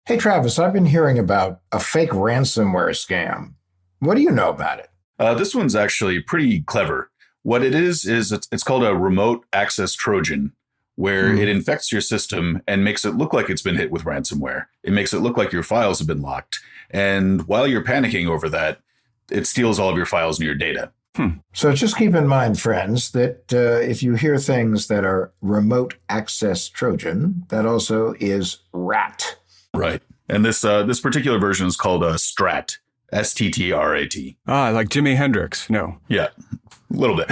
Hey, Travis, I've been hearing about a fake ransomware scam. What do you know about it? This one's actually pretty clever. What it is it's called a remote access Trojan, where it infects your system and makes it look like it's been hit with ransomware. It makes it look like your files have been locked. And while you're panicking over that, it steals all of your files and your data. So just keep in mind, friends, that if you hear things that are remote access Trojan, that also is rat. Right. And this particular version is called a Strat, STTRAT. Like Jimi Hendrix. No. Yeah, a little bit.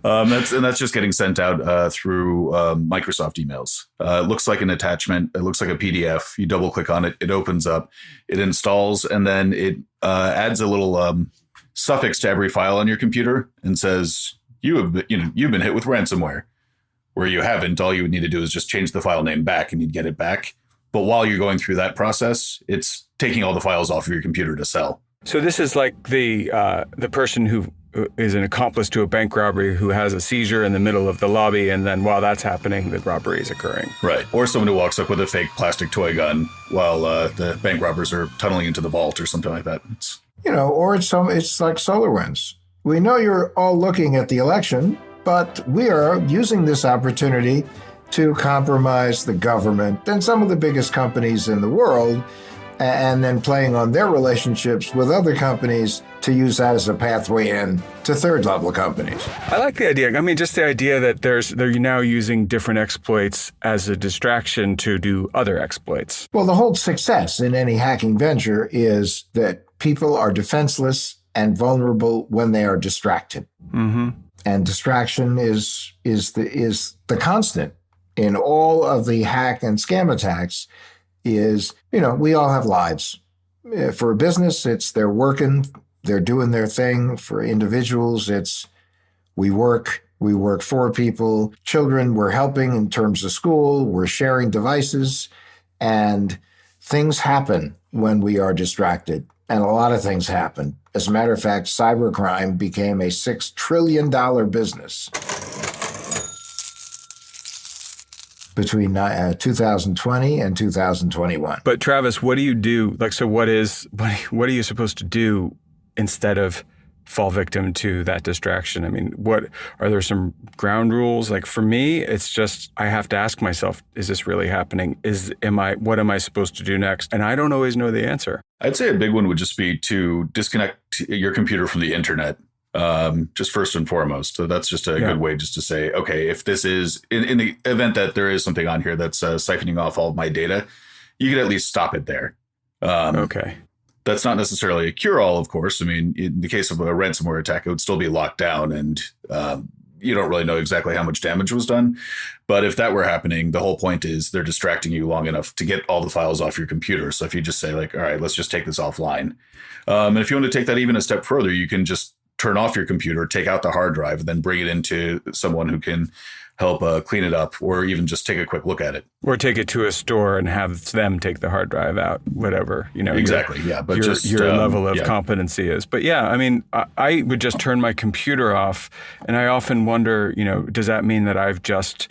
That's just getting sent out through Microsoft emails. It looks like an attachment. It looks like a PDF. You double click on it. It opens up. It installs, and then it adds a little suffix to every file on your computer and says you've been hit with ransomware. Where you haven't, all you would need to do is just change the file name back, and you'd get it back. But while you're going through that process, it's taking all the files off of your computer to sell. So this is like the person who is an accomplice to a bank robbery who has a seizure in the middle of the lobby, and then while that's happening, the robbery is occurring. Right. Or someone who walks up with a fake plastic toy gun while the bank robbers are tunneling into the vault or something like that. Or it's like SolarWinds. We know you're all looking at the election, but we are using this opportunity to compromise the government and some of the biggest companies in the world, and then playing on their relationships with other companies to use that as a pathway in to third-level companies. I like the idea. I mean, just the idea that they're now using different exploits as a distraction to do other exploits. Well, the whole success in any hacking venture is that people are defenseless and vulnerable when they are distracted. Mm-hmm. And distraction is the constant in all of the hack and scam attacks. Is, we all have lives. For a business, it's they're working, they're doing their thing. For individuals, it's we work for people. Children, we're helping in terms of school, we're sharing devices, and things happen when we are distracted. And a lot of things happen. As a matter of fact, cybercrime became a $6 trillion business between 2020 and 2021. But Travis, what do you do? What are you supposed to do instead of fall victim to that distraction? I mean, are there some ground rules? Like for me, it's just, I have to ask myself, is this really happening? What am I supposed to do next? And I don't always know the answer. I'd say a big one would just be to disconnect your computer from the internet. Just first and foremost. So that's just a good way just to say, okay, if this is in the event that there is something on here that's siphoning off all of my data, you could at least stop it there. Okay. That's not necessarily a cure-all, of course. I mean, in the case of a ransomware attack, it would still be locked down and you don't really know exactly how much damage was done. But if that were happening, the whole point is they're distracting you long enough to get all the files off your computer. So if you just say like, all right, let's just take this offline. And if you want to take that even a step further, you can just turn off your computer, take out the hard drive, and then bring it into someone who can help clean it up, or even just take a quick look at it. Or take it to a store and have them take the hard drive out, whatever, Exactly, but your level of competency is. But yeah, I mean, I would just turn my computer off, and I often wonder, does that mean that I've just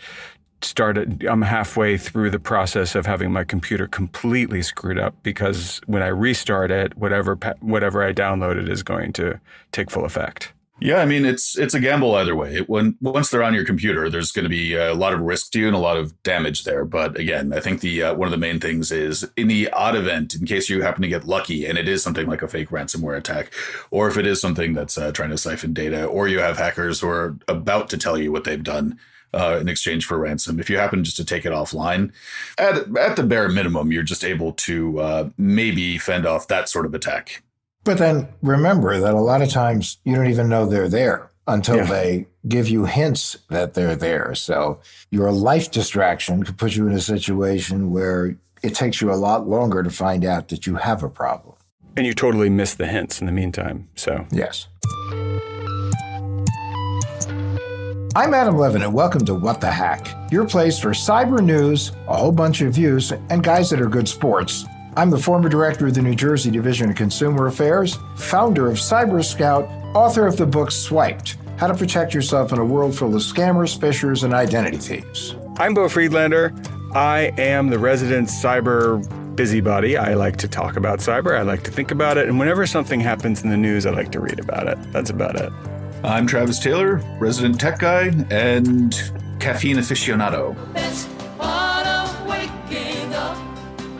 I'm halfway through the process of having my computer completely screwed up, because when I restart it, whatever I downloaded is going to take full effect. Yeah, I mean, it's a gamble either way. Once they're on your computer, there's going to be a lot of risk to you and a lot of damage there. But again, I think the one of the main things is, in the odd event, in case you happen to get lucky and it is something like a fake ransomware attack, or if it is something that's trying to siphon data, or you have hackers who are about to tell you what they've done in exchange for ransom. If you happen just to take it offline, at the bare minimum, you're just able to maybe fend off that sort of attack. But then remember that a lot of times you don't even know they're there until they give you hints that they're there. So your life distraction could put you in a situation where it takes you a lot longer to find out that you have a problem. And you totally miss the hints in the meantime. So yes. I'm Adam Levin, and welcome to What the Hack, your place for cyber news, a whole bunch of views, and guys that are good sports. I'm the former director of the New Jersey Division of Consumer Affairs, founder of Cyber Scout, author of the book Swiped, How to Protect Yourself in a World Full of Scammers, Phishers, and Identity Thieves. I'm Bo Friedlander. I am the resident cyber busybody. I like to talk about cyber. I like to think about it. And whenever something happens in the news, I like to read about it. That's about it. I'm Travis Taylor, resident tech guy and caffeine aficionado. Best part of waking up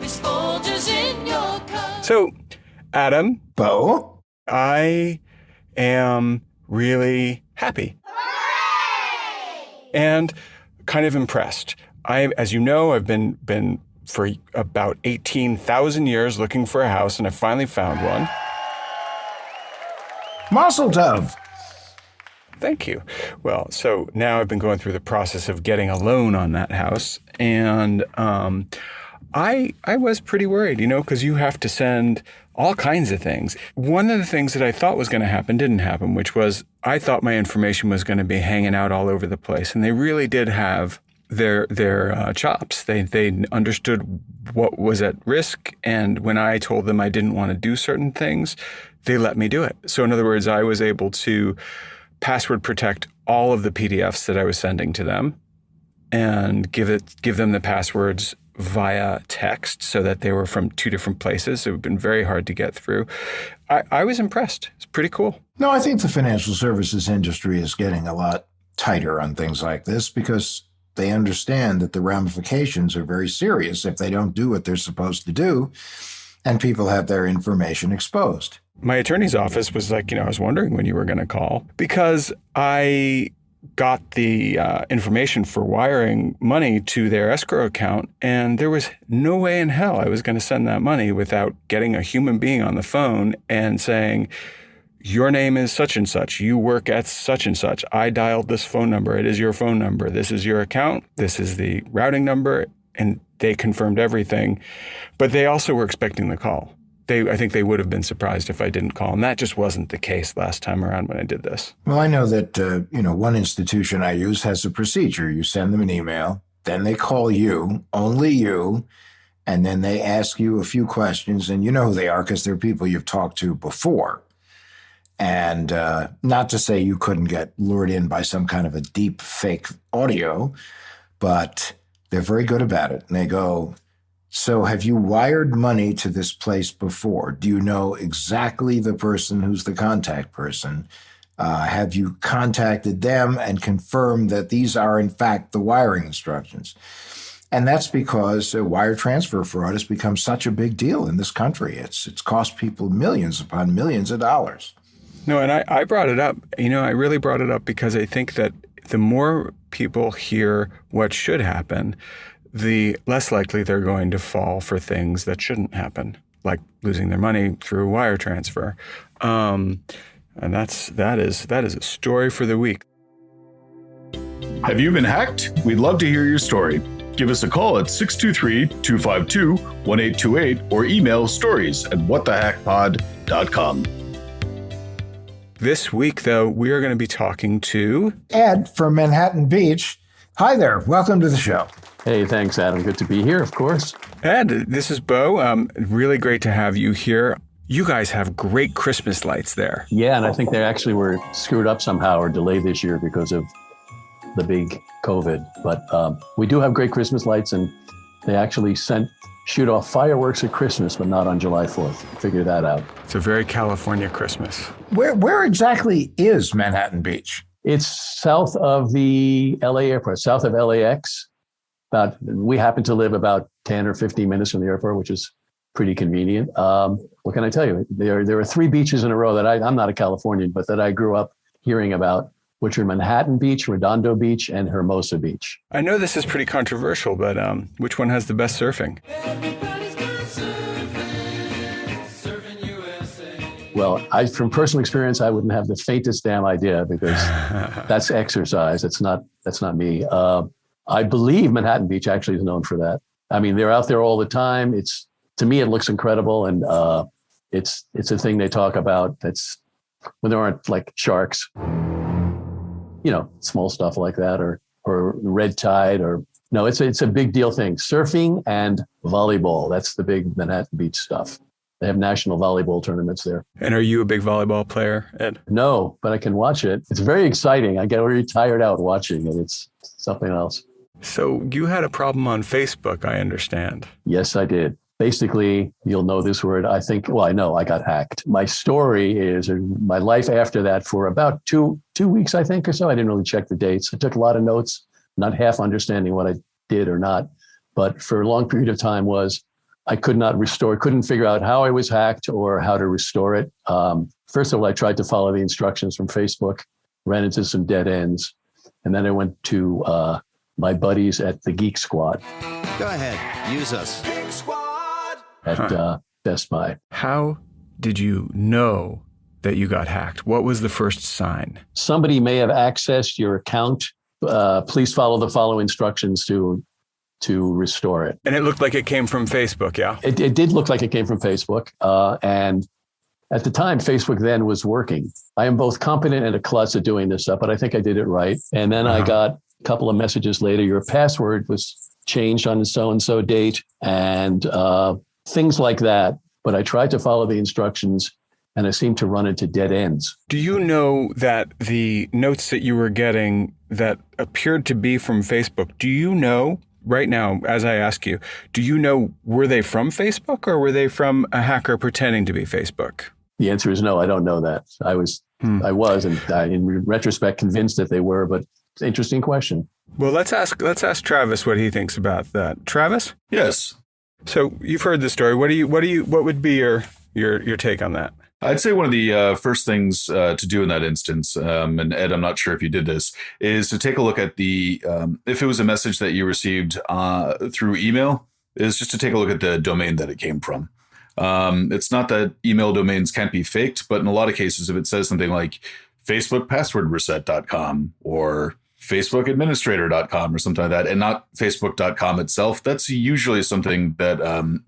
is Folgers in your cup. So, Adam. Bo? I am really happy. Hooray! And kind of impressed. As you know, I've been for about 18,000 years looking for a house, and I finally found one. Mazel tov. Thank you. Well, so now I've been going through the process of getting a loan on that house, and I was pretty worried, because you have to send all kinds of things. One of the things that I thought was going to happen didn't happen, which was I thought my information was going to be hanging out all over the place, and they really did have their chops. They understood what was at risk, and when I told them I didn't want to do certain things, they let me do it. So in other words, I was able to password protect all of the PDFs that I was sending to them and give them the passwords via text so that they were from two different places. It would have been very hard to get through. I was impressed. It's pretty cool. No, I think the financial services industry is getting a lot tighter on things like this because they understand that the ramifications are very serious if they don't do what they're supposed to do and people have their information exposed. My attorney's office was like, I was wondering when you were going to call because I got the information for wiring money to their escrow account, and there was no way in hell I was going to send that money without getting a human being on the phone and saying, your name is such and such. You work at such and such. I dialed this phone number. It is your phone number. This is your account. This is the routing number. And they confirmed everything. But they also were expecting the call. I think they would have been surprised if I didn't call. And that just wasn't the case last time around when I did this. Well, I know that, one institution I use has a procedure. You send them an email, then they call you, only you, and then they ask you a few questions. And you know who they are because they're people you've talked to before. And not to say you couldn't get lured in by some kind of a deep fake audio, but they're very good about it. And they go, so have you wired money to this place before? Do you know exactly the person who's the contact person? Have you contacted them and confirmed that these are, in fact, the wiring instructions? And that's because wire transfer fraud has become such a big deal in this country. It's cost people millions upon millions of dollars. No, and I brought it up. I really brought it up because I think that the more people hear what should happen, the less likely they're going to fall for things that shouldn't happen, like losing their money through wire transfer. And that is a story for the week. Have you been hacked? We'd love to hear your story. Give us a call at 623-252-1828 or email stories@whatthehackpod.com. This week, though, we are going to be talking to Ed from Manhattan Beach. Hi there. Welcome to the show. Hey, thanks, Adam. Good to be here, of course. Ed, this is Bo. Really great to have you here. You guys have great Christmas lights there. Yeah, and I think they actually were screwed up somehow or delayed this year because of the big COVID. But we do have great Christmas lights, and they actually shoot off fireworks at Christmas, but not on July 4th. Figure that out. It's a very California Christmas. Where exactly is Manhattan Beach? It's south of the LA airport, south of LAX. We happen to live about 10 or 15 minutes from the airport, which is pretty convenient. What can I tell you? There are three beaches in a row that I'm not a Californian, but that I grew up hearing about, which are Manhattan Beach, Redondo Beach, and Hermosa Beach. I know this is pretty controversial, but which one has the best surfing? Everybody's got surfing USA. Well, from personal experience, I wouldn't have the faintest damn idea because that's exercise. That's not me. I believe Manhattan Beach actually is known for that. I mean, they're out there all the time. To me, it looks incredible, and it's a thing they talk about. That's when there aren't like sharks, small stuff like that, or red tide, or no, it's a big deal thing. Surfing and volleyball. That's the big Manhattan Beach stuff. They have national volleyball tournaments there. And are you a big volleyball player, Ed? No, but I can watch it. It's very exciting. I get very tired out watching it. It's something else. So you had a problem on Facebook, I understand. Yes, I did. Basically, you'll know this word. I know I got hacked. My story is my life after that for about two weeks, I think, or so. I didn't really check the dates. I took a lot of notes, not half understanding what I did or not. But for a long period of time I could not restore, couldn't figure out how I was hacked or how to restore it. First of all, I tried to follow the instructions from Facebook, ran into some dead ends. And then I went to my buddies at the Geek Squad. Go ahead, use us. Geek Squad! At Best Buy. How did you know that you got hacked? What was the first sign? Somebody may have accessed your account. Please follow the following instructions to restore it. And it looked like it came from Facebook, yeah? It did look like it came from Facebook. And at the time, Facebook then was working. I am both competent and a klutz at doing this stuff, but I think I did it right. And then I got a couple of messages later, your password was changed on so-and-so date and things like that. But I tried to follow the instructions and I seemed to run into dead ends. Do you know that the notes that you were getting that appeared to be from Facebook, do you know right now, as I ask you, do you know, were they from Facebook or were they from a hacker pretending to be Facebook? The answer is no, I don't know that. I was, and in retrospect, convinced that they were, but it's an interesting question. Well, let's ask Travis what he thinks about that. Travis? Yes. So you've heard the story. What would be your take on that? I'd say one of the first things to do in that instance, and Ed, I'm not sure if you did this, is to take a look at if it was a message that you received through email, is just to take a look at the domain that it came from. It's not that email domains can't be faked, but in a lot of cases, if it says something like facebookpasswordreset.com or facebookadministrator.com or something like that, and not facebook.com itself, that's usually something that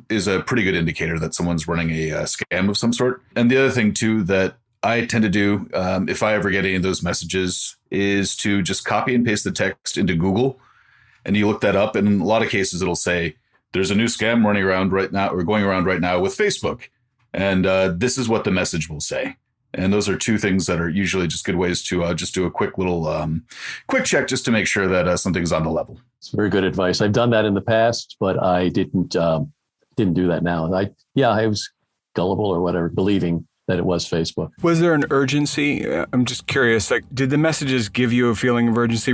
is a pretty good indicator that someone's running a scam of some sort. And the other thing, too, that I tend to do if I ever get any of those messages is to just copy and paste the text into Google. And you look that up. And in a lot of cases, it'll say, there's a new scam running around right now or going around right now with Facebook. And this is what the message will say. And those are two things that are usually just good ways to just do a quick little quick check just to make sure that something's on the level. It's very good advice. I've done that in the past, but I didn't do that now. I was gullible or whatever, believing that it was Facebook. Was there an urgency? I'm just curious. Like, did the messages give you a feeling of urgency?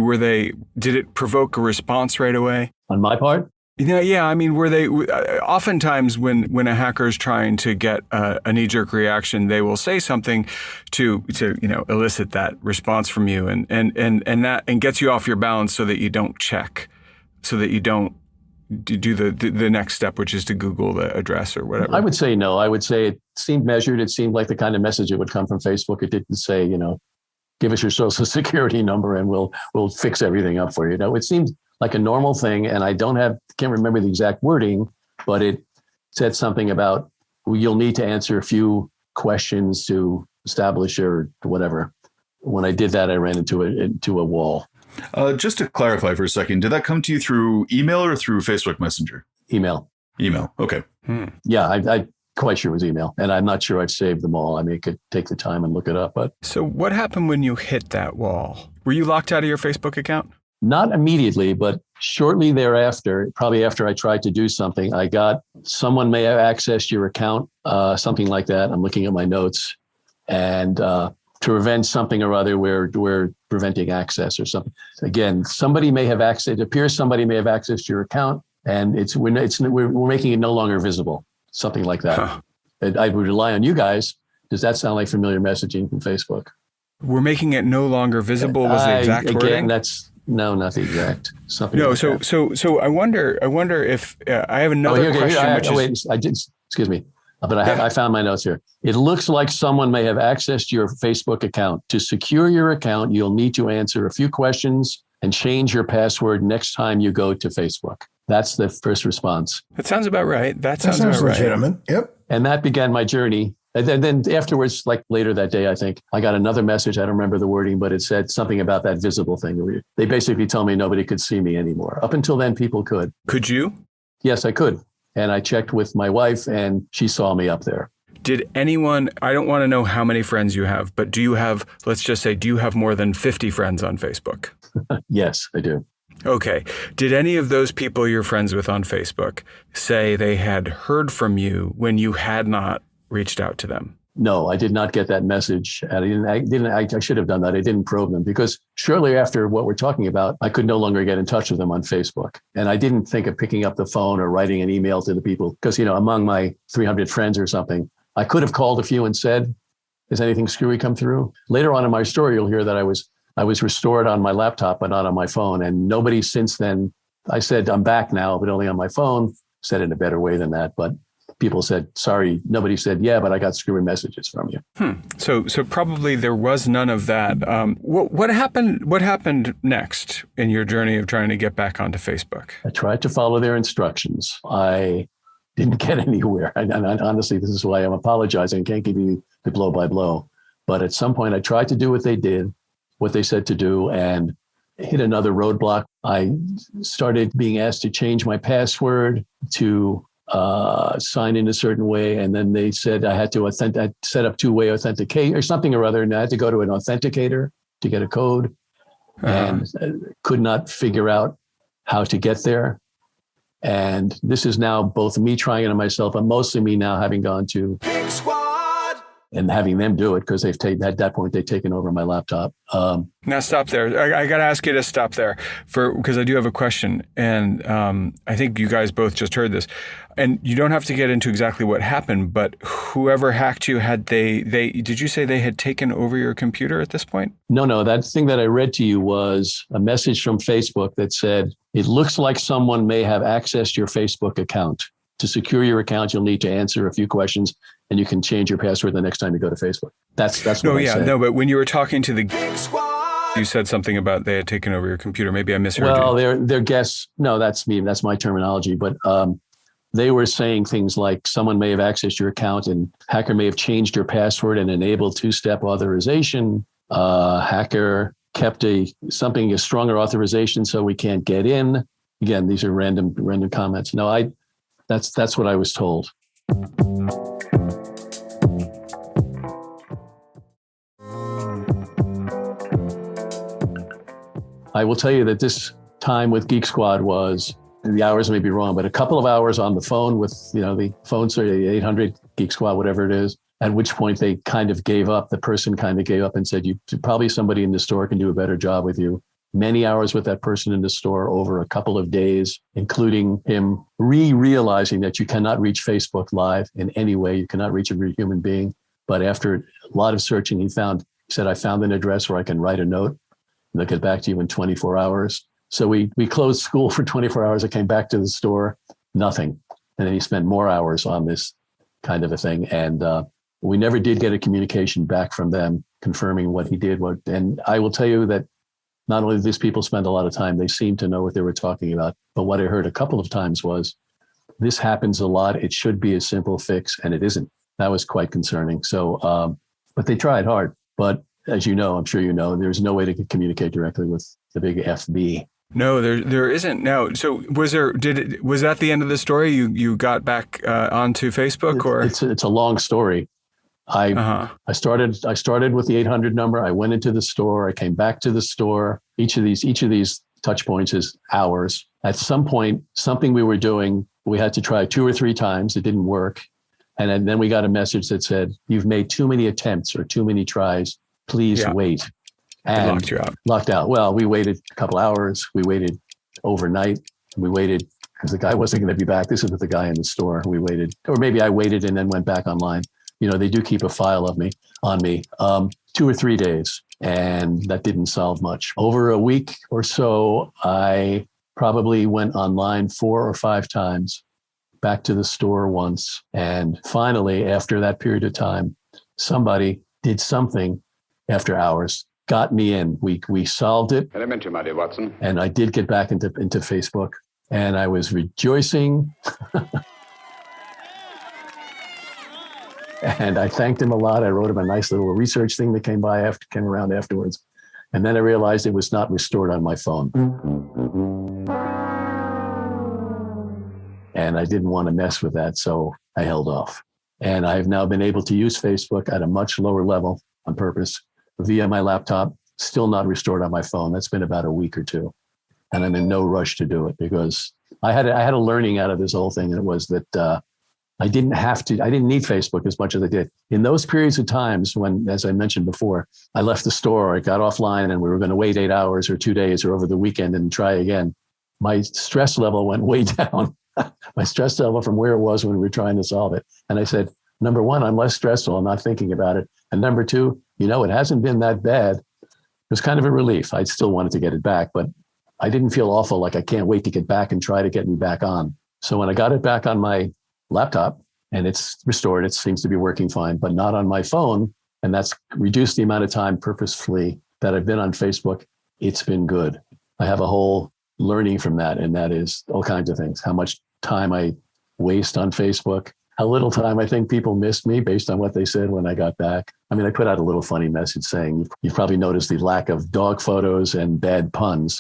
Did it provoke a response right away? On my part? Yeah. I mean, were they oftentimes when a hacker is trying to get a knee-jerk reaction, they will say something to elicit that response from you, and gets you off your balance so that you don't check, so that you don't do the next step, which is to Google the address or whatever. I would say no. I would say it seemed measured. It seemed like the kind of message that would come from Facebook. It didn't say, give us your social security number and we'll fix everything up for you. It seemed like a normal thing. And I can't remember the exact wording, but it said something about you'll need to answer a few questions to establish or whatever. When I did that, I ran into a wall. Just to clarify for a second, did that come to you through email or through Facebook Messenger? Email. Okay. Yeah, I'm quite sure it was email. And I'm not sure I've saved them all. I mean, I could take the time and look it up. But so what happened when you hit that wall? Were you locked out of your Facebook account? Not immediately, but shortly thereafter, probably after I tried to do something, I got someone may have accessed your account, something like that. I'm looking at my notes, and to prevent something or other, we're preventing access or something. Again, somebody may have access. It appears somebody may have accessed your account, and we're making it no longer visible. Something like that. Huh. I would rely on you guys. Does that sound like familiar messaging from Facebook? We're making it no longer visible was the exact wording? No, not the exact. Something. No, like so I wonder if I have another question. Excuse me, but I found my notes here. It looks like someone may have accessed your Facebook account. To secure your account, you'll need to answer a few questions and change your password next time you go to Facebook. That's the first response. That sounds about right. That sounds about legitimate. Right. Yep. And that began my journey. And then afterwards, like later that day, I think, I got another message. I don't remember the wording, but it said something about that visible thing. They basically told me nobody could see me anymore. Up until then, people could. Could you? Yes, I could. And I checked with my wife and she saw me up there. Did anyone, I don't want to know how many friends you have, but do you have more than 50 friends on Facebook? Yes, I do. Okay. Did any of those people you're friends with on Facebook say they had heard from you when you had not reached out to them? No, I did not get that message. I should have done that. I didn't probe them because shortly after what we're talking about, I could no longer get in touch with them on Facebook. And I didn't think of picking up the phone or writing an email to the people because, among my 300 friends or something, I could have called a few and said, has anything screwy come through? Later on in my story, you'll hear that I was restored on my laptop, but not on my phone. And nobody since then, I said, I'm back now, but only on my phone, said it in a better way than that. But people said, sorry. Nobody said, yeah, but I got screwy messages from you. So probably there was none of that. What happened? What happened next in your journey of trying to get back onto Facebook? I tried to follow their instructions. I didn't get anywhere. And honestly, this is why I'm apologizing. I can't give you the blow by blow. But at some point, I tried to do what they did, what they said to do, and hit another roadblock. I started being asked to change my password, to sign in a certain way. And then they said I had to set up two-way authenticate or something or other. And I had to go to an authenticator to get a code and could not figure out how to get there. And this is now both me trying it on myself, and mostly me now having gone to Geek Squad and having them do it because at that point they've taken over my laptop. Now stop there. I got to ask you to stop there because I do have a question, and I think you guys both just heard this. And you don't have to get into exactly what happened, but whoever hacked you, did you say they had taken over your computer at this point? No. That thing that I read to you was a message from Facebook that said, it looks like someone may have accessed your Facebook account. To secure your account, you'll need to answer a few questions and you can change your password the next time you go to Facebook. That's what I said. No, but when you were talking to the Geek Squad, you said something about they had taken over your computer. Maybe I misheard you. Well, their guess, no, that's me. That's my terminology. But they were saying things like someone may have accessed your account and hacker may have changed your password and enabled two-step authorization. Hacker kept a stronger authorization so we can't get in. Again, these are random comments. No, that's what I was told. I will tell you that this time with Geek Squad was, the hours may be wrong, but a couple of hours on the phone with, the phone, sorry, 800 Geek Squad, whatever it is, at which point they kind of gave up. The person kind of gave up and said, probably somebody in the store can do a better job with you. Many hours with that person in the store over a couple of days, including him realizing that you cannot reach Facebook Live in any way. You cannot reach a real human being. But after a lot of searching, he said, I found an address where I can write a note and they'll get back to you in 24 hours. So we closed school for 24 hours. I came back to the store, nothing. And then he spent more hours on this kind of a thing. And we never did get a communication back from them confirming what he did. And I will tell you that not only did these people spend a lot of time, they seemed to know what they were talking about. But what I heard a couple of times was, this happens a lot. It should be a simple fix, and it isn't. That was quite concerning. So, but they tried hard. But as you know, I'm sure you know, there's no way to communicate directly with the big FB. No, there isn't now. So was that the end of the story? You got back onto Facebook, or it's a long story. I started with the 800 number. I went into the store. I came back to the store. Each of these touch points is hours. At some point, something we were doing, we had to try 2 or 3 times. It didn't work. And then we got a message that said, you've made too many attempts or too many tries. Please wait. And locked you out. Locked out. Well, we waited a couple hours. We waited overnight. We waited because the guy wasn't going to be back. This is with the guy in the store. We waited, or maybe I waited and then went back online. They do keep a file of me on me, 2 or 3 days, and that didn't solve much. Over a week or so, I probably went online 4 or 5 times, back to the store once. And finally, after that period of time, somebody did something after hours, got me in. We solved it. Elementary, my dear Watson. And I did get back into Facebook, and I was rejoicing. And I thanked him a lot. I wrote him a nice little research thing that came around afterwards. And then I realized it was not restored on my phone. And I didn't want to mess with that, so I held off. And I've now been able to use Facebook at a much lower level on purpose via my laptop, still not restored on my phone. That's been about a week or 2. and I'm in no rush to do it, because I had a learning out of this whole thing. And it was that I didn't need Facebook as much as I did. In those periods of times when, as I mentioned before, I left the store, I got offline, and we were going to wait 8 hours or 2 days or over the weekend and try again, my stress level went way down. My stress level from where it was when we were trying to solve it. And I said, number one, I'm less stressful. I'm not thinking about it. And number two, it hasn't been that bad. It was kind of a relief. I still wanted to get it back, but I didn't feel awful, like I can't wait to get back and try to get me back on. So when I got it back on my laptop and it's restored, it seems to be working fine, but not on my phone. And that's reduced the amount of time purposefully that I've been on Facebook. It's been good. I have a whole learning from that. And that is all kinds of things. How much time I waste on Facebook, how little time I think people missed me based on what they said when I got back. I mean, I put out a little funny message saying, you've probably noticed the lack of dog photos and bad puns,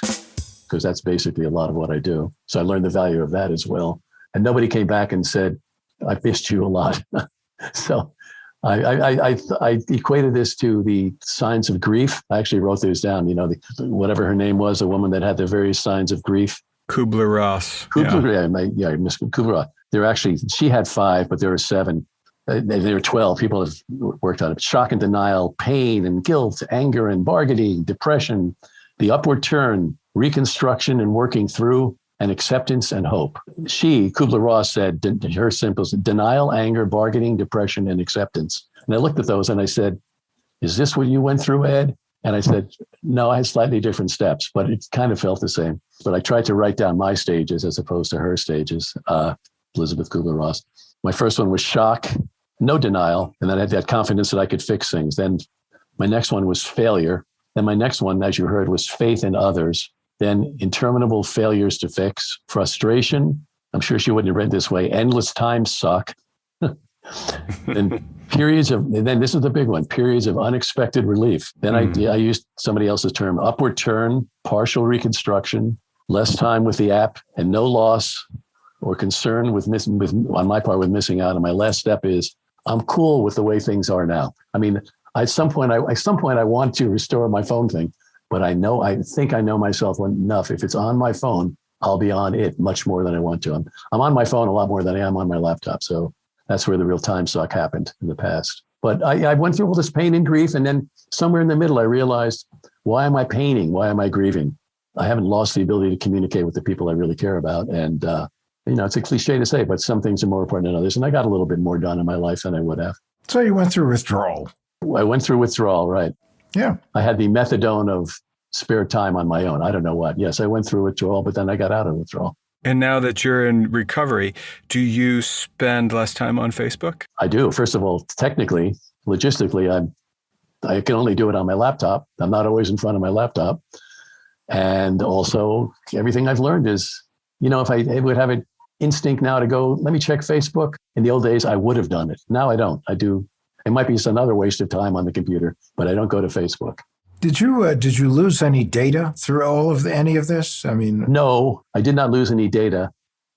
because that's basically a lot of what I do. So I learned the value of that as well. And nobody came back and said, I missed you a lot. So I equated this to the signs of grief. I actually wrote those down, whatever her name was, a woman that had the various signs of grief. Kubler-Ross. Miss Kubler-Ross. She had 5, but there were 7. There were 12. People have worked on it. Shock and denial, pain and guilt, anger and bargaining, depression, the upward turn, reconstruction and working through, and acceptance and hope. Kubler-Ross said, her symbols, denial, anger, bargaining, depression, and acceptance. And I looked at those and I said, is this what you went through, Ed? And I said, no, I had slightly different steps, but it kind of felt the same. But I tried to write down my stages as opposed to her stages, Elizabeth Kubler-Ross. My first one was shock, no denial. And then I had that confidence that I could fix things. Then my next one was failure. Then my next one, as you heard, was faith in others. Then interminable failures to fix, frustration. I'm sure she wouldn't have read this way. Endless time suck. And then this is the big one, periods of unexpected relief. Then I used somebody else's term, upward turn, partial reconstruction, less time with the app, and no loss or concern on my part with missing out. And my last step is, I'm cool with the way things are now. I mean, at some point I want to restore my phone thing, but I think I know myself enough. If it's on my phone, I'll be on it much more than I want to. I'm on my phone a lot more than I am on my laptop. So that's where the real time suck happened in the past. But I went through all this pain and grief. And then somewhere in the middle, I realized, why am I paining? Why am I grieving? I haven't lost the ability to communicate with the people I really care about. And, it's a cliche to say, but some things are more important than others. And I got a little bit more done in my life than I would have. So you went through withdrawal. I went through withdrawal, right. Yeah. I had the methadone of spare time on my own. I don't know what. Yes, I went through withdrawal, but then I got out of withdrawal. And now that you're in recovery, do you spend less time on Facebook? I do. First of all, technically, logistically, I can only do it on my laptop. I'm not always in front of my laptop. And also, everything I've learned is, if I would have an instinct now to go, let me check Facebook. In the old days, I would have done it. Now I don't. I do. It might be another waste of time on the computer, but I don't go to Facebook. Did you lose any data through any of this? I mean, no, I did not lose any data.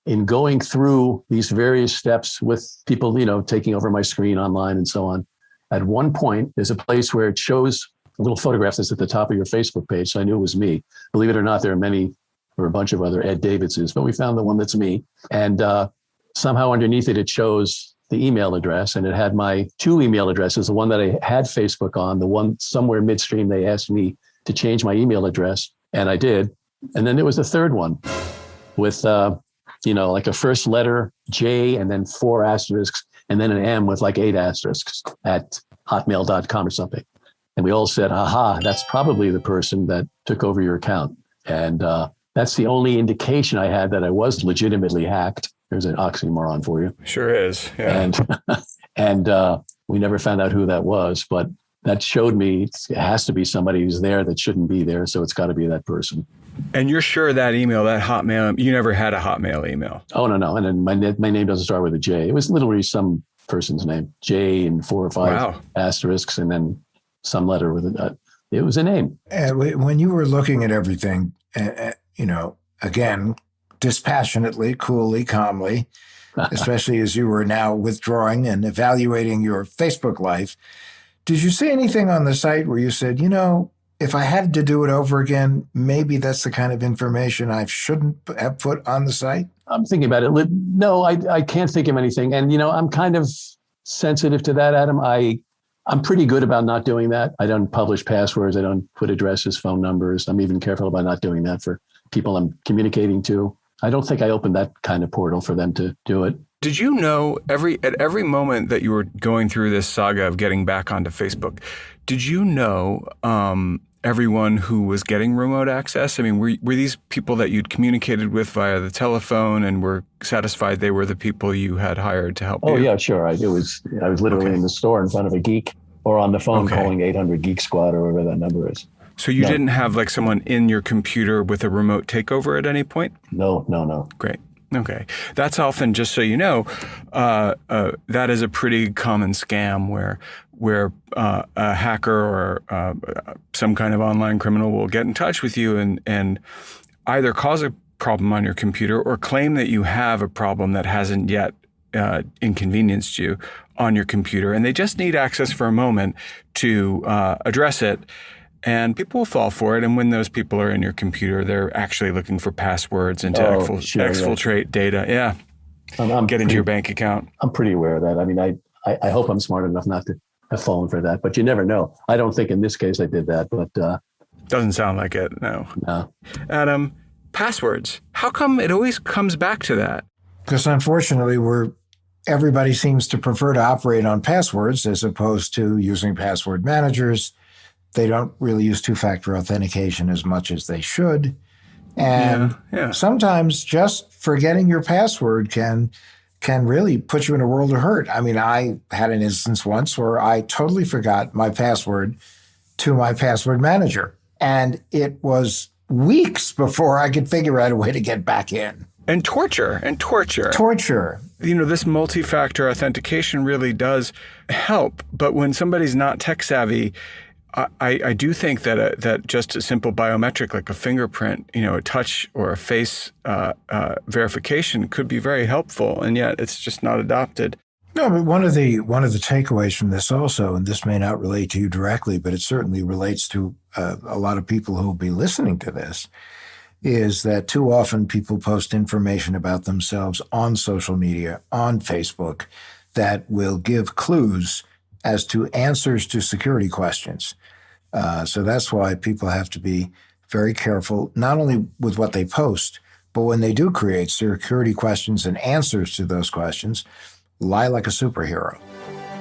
In going through these various steps with people, taking over my screen online and so on, at one point, there's a place where it shows a little photograph that's at the top of your Facebook page. So I knew it was me. Believe it or not, there are many, or a bunch of other Ed Davidsons, but we found the one that's me. And somehow underneath it, it shows the email address, and it had my 2 email addresses, the one that I had Facebook on, the one somewhere midstream, they asked me to change my email address, and I did. And then there was a third one with, like a first letter J and then 4 asterisks, and then an M with like 8 asterisks at hotmail.com or something. And we all said, aha, that's probably the person that took over your account. And that's the only indication I had that I was legitimately hacked. There's an oxymoron for you. Sure is. Yeah. And we never found out who that was, but that showed me it has to be somebody who's there that shouldn't be there. So it's got to be that person. And you're sure that email, that Hotmail, you never had a Hotmail email? Oh, no. And then my name doesn't start with a J. It was literally some person's name, J and 4 or 5 asterisks, and then some letter with it. It was a name. When you were looking at everything, again, dispassionately, coolly, calmly, especially as you were now withdrawing and evaluating your Facebook life, did you see anything on the site where you said, if I had to do it over again, maybe that's the kind of information I shouldn't have put on the site. I'm thinking about it. No, I can't think of anything. And, I'm kind of sensitive to that, Adam. I'm pretty good about not doing that. I don't publish passwords. I don't put addresses, phone numbers. I'm even careful about not doing that for people I'm communicating to. I don't think I opened that kind of portal for them to do it. Did you know at every moment that you were going through this saga of getting back onto Facebook, did you know everyone who was getting remote access? I mean, were these people that you'd communicated with via the telephone and were satisfied they were the people you had hired to help you? Oh, yeah, sure. I was literally in the store in front of a geek or on the phone calling 800 Geek Squad or whatever that number is. So you didn't have like someone in your computer with a remote takeover at any point? No. Great. Okay. That's often, just so you know, that is a pretty common scam where a hacker or some kind of online criminal will get in touch with you and either cause a problem on your computer or claim that you have a problem that hasn't yet inconvenienced you on your computer. And they just need access for a moment to address it. And people will fall for it. And when those people are in your computer, they're actually looking for passwords and to exfiltrate data. Yeah. Get into your bank account. I'm pretty aware of that. I mean, I hope I'm smart enough not to have fallen for that, but you never know. I don't think in this case I did that, but. Doesn't sound like it, no. No. Adam, passwords. How come it always comes back to that? Because unfortunately, everybody seems to prefer to operate on passwords as opposed to using password managers. They don't really use two-factor authentication as much as they should. And sometimes just forgetting your password can really put you in a world of hurt. I mean, I had an instance once where I totally forgot my password to my password manager. And it was weeks before I could figure out a way to get back in. And torture. This multi-factor authentication really does help. But when somebody's not tech savvy, I do think that just a simple biometric like a fingerprint, a touch or a face verification could be very helpful, and yet it's just not adopted. No, but one of the takeaways from this also, and this may not relate to you directly, but it certainly relates to a lot of people who will be listening to this, is that too often people post information about themselves on social media, on Facebook, that will give clues as to answers to security questions. So that's why people have to be very careful, not only with what they post, but when they do create security questions and answers to those questions, lie like a superhero.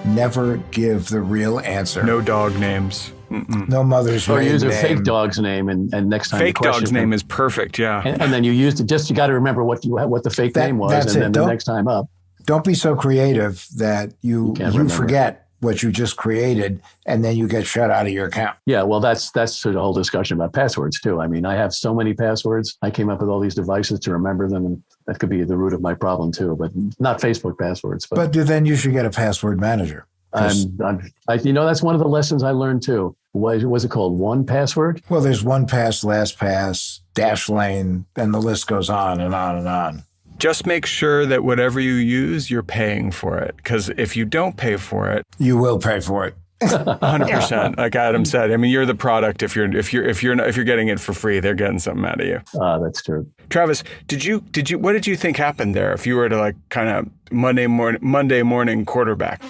Never give the real answer. No dog names. Mm-mm. No mother's name. Or use a fake dog's name, and next time fake dog's name is perfect. Yeah, and then you used it. Just you got to remember what the fake name was, and then the next time up. Don't be so creative that you forget what you just created, and then you get shut out of your account. Yeah, well, that's sort of the whole discussion about passwords too. I mean, I have so many passwords. I came up with all these devices to remember them, and that could be the root of my problem too. But not Facebook passwords. But then you should get a password manager. That's one of the lessons I learned too. Was it called 1Password? Well, there's 1Pass, LastPass, Dashlane, and the list goes on and on and on. Just make sure that whatever you use, you're paying for it. Because if you don't pay for it, you will pay for it. 100%. Like Adam said, I mean, you're the product. If you're getting it for free, they're getting something out of you. That's true. Travis, what did you think happened there? If you were to like kind of Monday morning quarterback.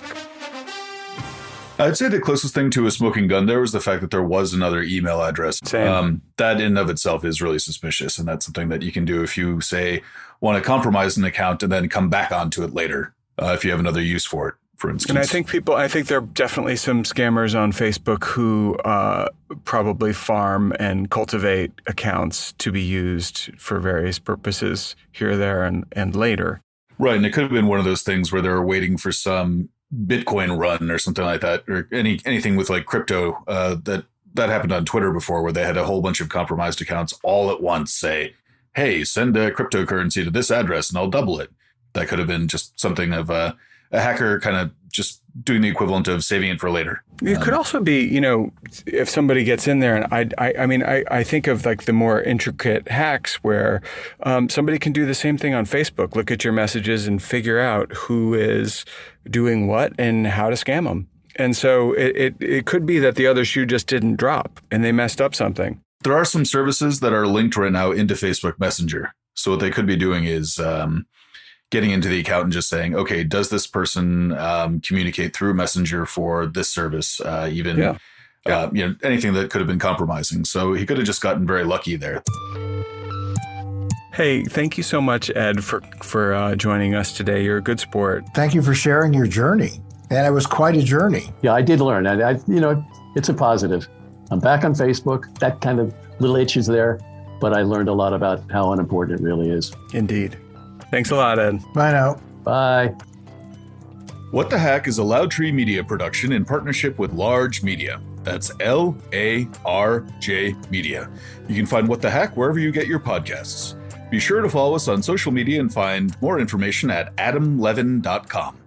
I'd say the closest thing to a smoking gun there was the fact that there was another email address. Same. That in and of itself is really suspicious. And that's something that you can do if you, say, want to compromise an account and then come back onto it later, if you have another use for it, for instance. And I think there are definitely some scammers on Facebook who probably farm and cultivate accounts to be used for various purposes here, there, and later. Right. And it could have been one of those things where they're waiting for some Bitcoin run or something like that, or anything with like crypto that happened on Twitter before, where they had a whole bunch of compromised accounts all at once say, hey, send a cryptocurrency to this address and I'll double it. That could have been just something of a hacker kind of just doing the equivalent of saving it for later. It could also be, if somebody gets in there, and I think of like the more intricate hacks where somebody can do the same thing on Facebook, look at your messages and figure out who is doing what and how to scam them. And so it could be that the other shoe just didn't drop and they messed up something. There are some services that are linked right now into Facebook Messenger. So what they could be doing is getting into the account and just saying, okay, does this person communicate through Messenger for this service? Anything that could have been compromising. So he could have just gotten very lucky there. Hey, thank you so much, Ed, for joining us today. You're a good sport. Thank you for sharing your journey. And it was quite a journey. Yeah, I did learn. It's a positive. I'm back on Facebook. That kind of little itch is there, but I learned a lot about how unimportant it really is. Indeed. Thanks a lot, Ed. Bye now. Bye. What the Hack is a Larj Media production in partnership with Larj Media. That's Larj Media. You can find What the Hack wherever you get your podcasts. Be sure to follow us on social media and find more information at adamlevin.com.